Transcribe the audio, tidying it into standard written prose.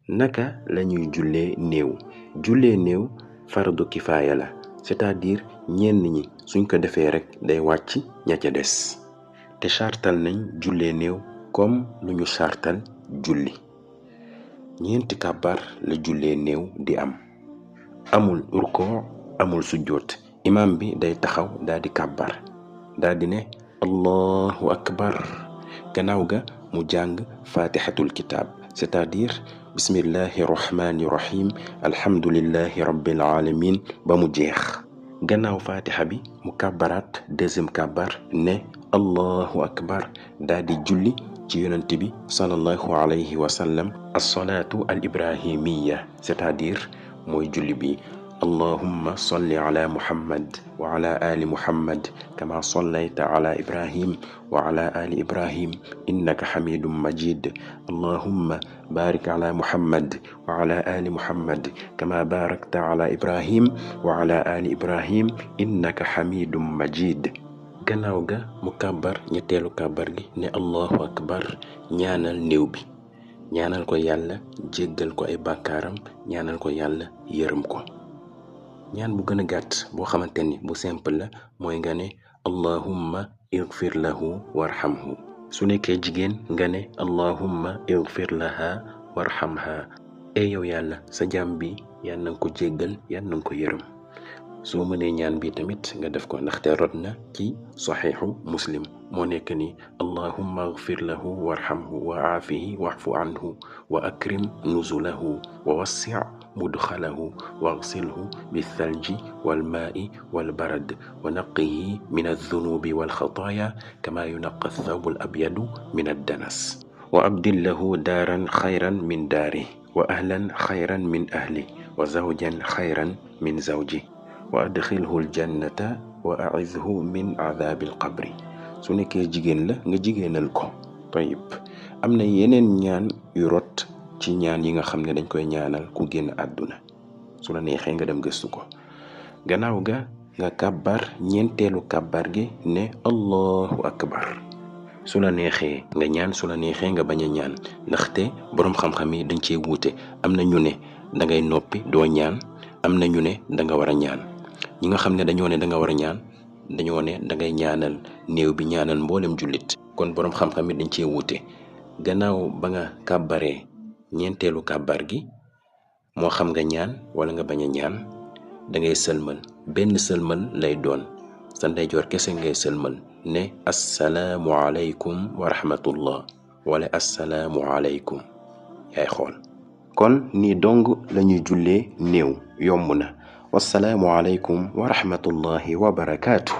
naka lañuy jullee néew fardu kifaaya la, c'est-à-dire ñenn ñi suñ ko defee rek day wàcc ña ca des. te chartal nañ jullee néew comme lu ñu chartal julli. ñeenti kàbbar la jullee néew di am. amul rukoo, amul sujjóot. imam bi day taxaw daal di kàbbar daal di ne allahu akbar. gannaaw ga mu jàng fatihatul kitab, c'est-à-dire bismillahi rahmani rahim alhamdulillahi rabbil alamin ba mu jeex. gannaaw fatiha bi mu kàbbaraat deuxième kàbbar ne allahu akbar daal di julli ci yonent bi sallallahu alayhi wa sallam as-salaatu al ibrahimiya, c'est-à-dire mooy julli bi allahumma salli ala muhammad wa ala ali muhammad kama sallayta ala ibrahim wa ala ali ibrahim innaka hamidum majid allahumma barik ala muhammad wa ala ali muhammad kama barakta ala ibrahim wa ala ali ibrahim innaka hamidum majid. gannaaw ga mu kàbbar ñetteelu kàbbar gi ne allahu akbar, ñaanal néew bi, ñaanal ko yàlla jéggal ko ay bàkkaaram, ñaanal ko yàlla yërëm ko. ñaan bu gën a gàtt boo xamante ni bu simple la mooy nga ne allahumma igfir lahu warhamhu. su nekkee jigéen nga ne allahumma igfir laha warhamha. yow yàlla sa jaam bi yàlla na ko jéggal, yàlla na ko yërëm. soo mënee ñaan bi tamit nga def ko ndaxte rot na ci saxiixu muslim moo nekk ni allahumma igfir lahu warhamhu wa aafihi wa'fu anhu wa akrim nuzulahu wa wassi' mudxalahu waghsilhu bithalji walmaai walbarad wa naqihi min addunubi walxataaya kama yunaqqa athawbu alabyadu min addanas wa abdil lahu daaran xayran min daari wa ahlan xayran min ahli wa zawjan xayran min zawji wa adxilhu aljannata wa aidhu min aadaabi alqabri. su nekkee jigéen la nga jigéenal ko. tayib am na yeneen ñaan yu rot ci ñaan yi nga xam ne dañ koy ñaanal ku génn àdduna. su la neexee nga dem gëstu ko. gannaaw ga nga kàbbar ñeenteelu kàbbar gi ne allahu akbar. su la neexee nga ñaan, su la neexee nga bañ a ñaan, ndaxte boroom xam-xam yi dañ cee wuute. am na ñu ne da ngay noppi doo ñaan, am na ñu ne da nga war a ñaan. ñi nga xam ne dañoo ne da nga war a ñaan, dañoo ne da ngay ñaanal néew bi, ñaanal mboolem jullit. kon boroom xam-xam yi dañ cee wuute. gannaaw ba nga kàbbaree ñeenteelu kàbbar gi, moo xam nga ñaan wala nga bañ a ñaan, da ngay sëlmal. benn sëlmal lay doon, sa ndeyjoor kese ngay sëlmal ne assalaamu aleykum wa rahmatullah wala assalaamu aleykum. yaay xool. kon nii dong lañuy jullee néew, yomb na. wassalaamu aleykum wa rahmatullahi wa barakaatu.